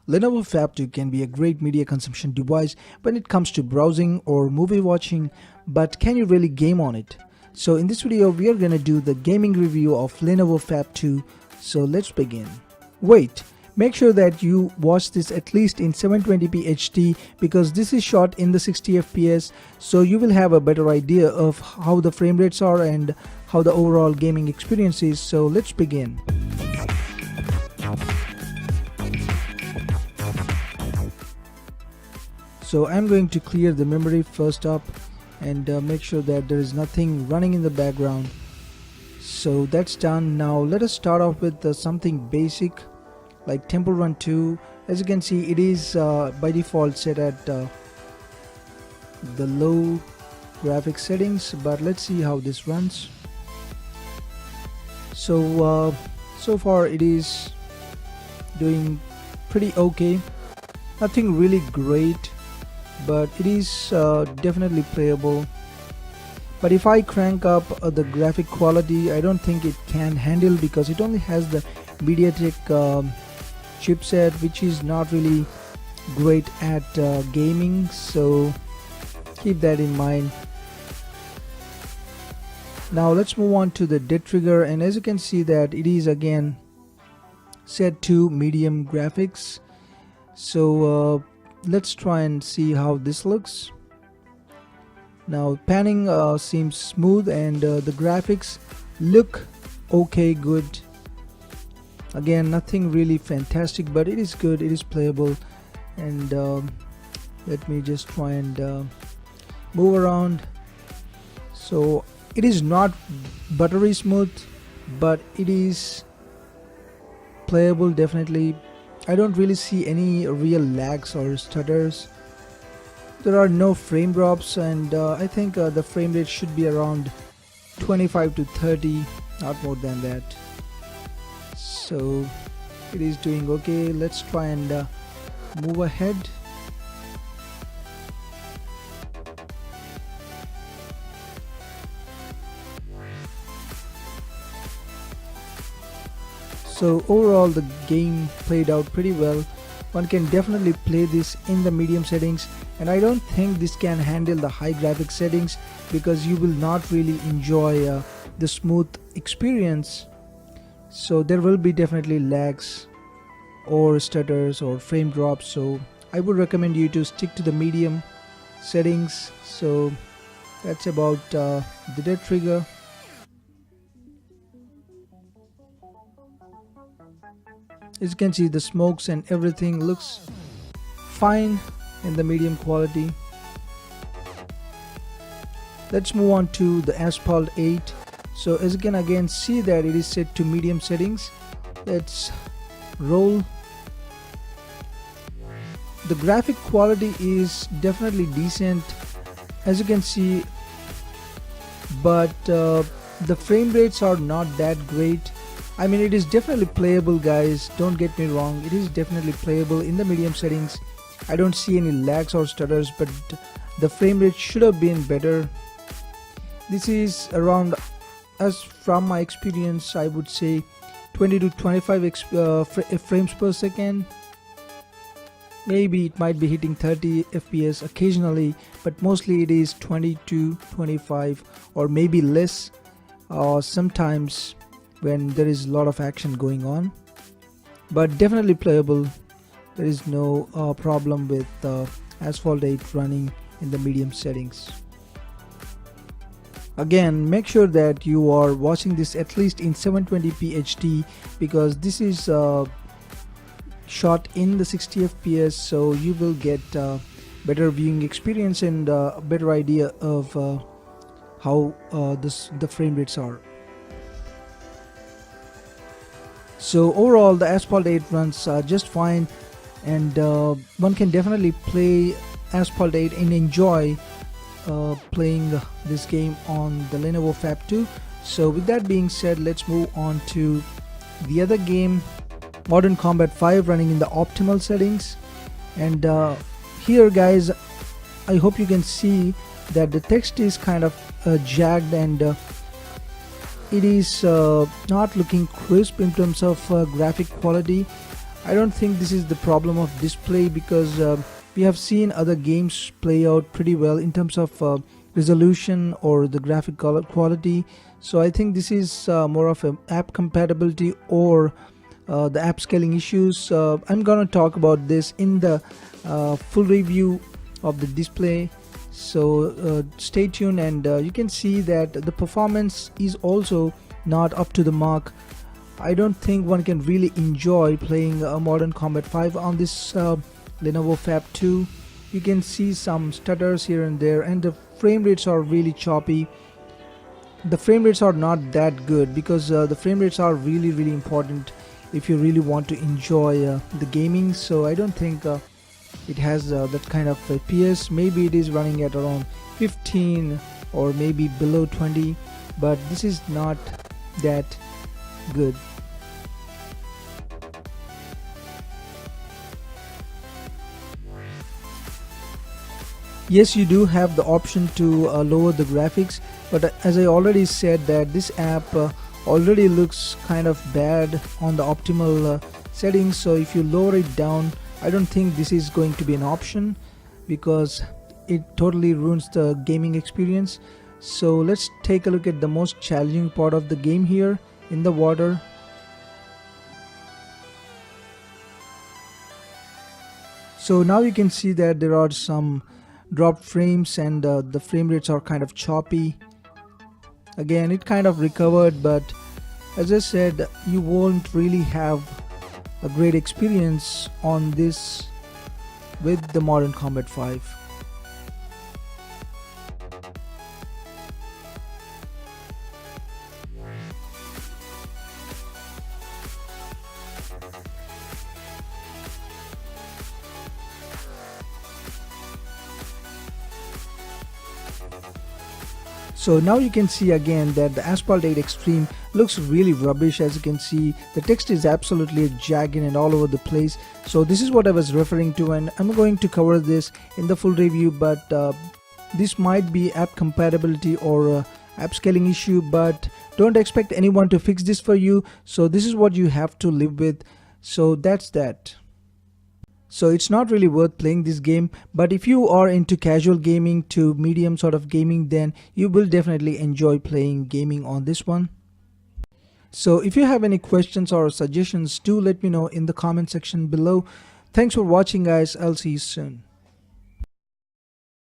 Lenovo Phab 2 can be a great media consumption device when it comes to browsing or movie watching, but can you really game on it? So in this video we are gonna do the gaming review of Lenovo Phab 2, so let's begin. Wait, make sure that you watch this at least in 720p HD because this is shot in the 60 fps, so you will have a better idea of how the frame rates are and how the overall gaming experience is, so let's begin. So I'm going to clear the memory first up and make sure that there is nothing running in the background. So that's done. Now let us start off with something basic like Temple Run 2. As you can see, it is by default set at the low graphics settings, but let's see how this runs. So so far it is doing pretty okay, nothing really great, but it is definitely playable. But if I crank up the graphic quality, I don't think it can handle because it only has the MediaTek chipset, which is not really great at gaming, so keep that in mind. Now let's move on to the dead trigger, and as you can see that it is again set to medium graphics. So let's try and see how this looks. Now panning seems smooth and the graphics look okay, good. Again, nothing really fantastic, but it is good, it is playable. And let me just try and move around. So it is not buttery smooth, but it is playable definitely. I don't really see any real lags or stutters. There are no frame drops, and I think the frame rate should be around 25 to 30, not more than that. So it is doing okay. Let's try and move ahead. So overall the game played out pretty well. One can definitely play this in the medium settings, and I don't think this can handle the high graphics settings because you will not really enjoy the smooth experience. So there will be definitely lags or stutters or frame drops, so I would recommend you to stick to the medium settings. So that's about the dead trigger. As you can see, the smokes and everything looks fine in the medium quality. Let's move on to the Asphalt 8. So as you can again see that it is set to medium settings. Let's roll. The graphic quality is definitely decent, as you can see, but the frame rates are not that great. I mean, it is definitely playable, guys, don't get me wrong, it is definitely playable in the medium settings. I don't see any lags or stutters, but the frame rate should have been better. This is around, as from my experience, I would say 20 to 25 frames per second. Maybe it might be hitting 30 fps occasionally, but mostly it is 20 to 25 or maybe less sometimes when there is a lot of action going on, but definitely playable. There is no problem with Asphalt 8 running in the medium settings. Again, make sure that you are watching this at least in 720p HD because this is shot in the 60 fps, so you will get better viewing experience and a better idea of how the frame rates are. So overall the Asphalt 8 runs just fine, and one can definitely play Asphalt 8 and enjoy playing this game on the Lenovo Phab 2. So with that being said, let's move on to the other game, Modern Combat 5, running in the optimal settings. And here, guys, I hope you can see that the text is kind of jagged and it is not looking crisp in terms of graphic quality. I don't think this is the problem of display, because we have seen other games play out pretty well in terms of resolution or the graphic color quality. So I think this is more of an app compatibility or the app scaling issues. I'm gonna talk about this in the full review of the display, so stay tuned. And you can see that the performance is also not up to the mark. I don't think one can really enjoy playing Modern Combat 5 on this Lenovo Phab 2. You can see some stutters here and there, and the frame rates are really choppy. The frame rates are not that good, because the frame rates are really important if you really want to enjoy the gaming. So I don't think it has that kind of FPS. Maybe it is running at around 15 or maybe below 20, but this is not that good. Yes, you do have the option to lower the graphics, but as I already said, that this app already looks kind of bad on the optimal settings. So if you lower it down, I don't think this is going to be an option, because it totally ruins the gaming experience. So let's take a look at the most challenging part of the game here, in the water. So now you can see that there are some dropped frames, and the frame rates are kind of choppy. Again, it kind of recovered, but as I said, you won't really have a great experience on this with the Modern Combat 5. So now you can see again that the Asphalt 8 Extreme looks really rubbish. As you can see, the text is absolutely jagged and all over the place. So this is what I was referring to, and I'm going to cover this in the full review. But this might be app compatibility or app scaling issue, but don't expect anyone to fix this for you. So this is what you have to live with. So that's that. So it's not really worth playing this game, but if you are into casual gaming to medium sort of gaming, then you will definitely enjoy playing gaming on this one. So if you have any questions or suggestions, do let me know in the comment section below. Thanks for watching, guys. I'll see you soon.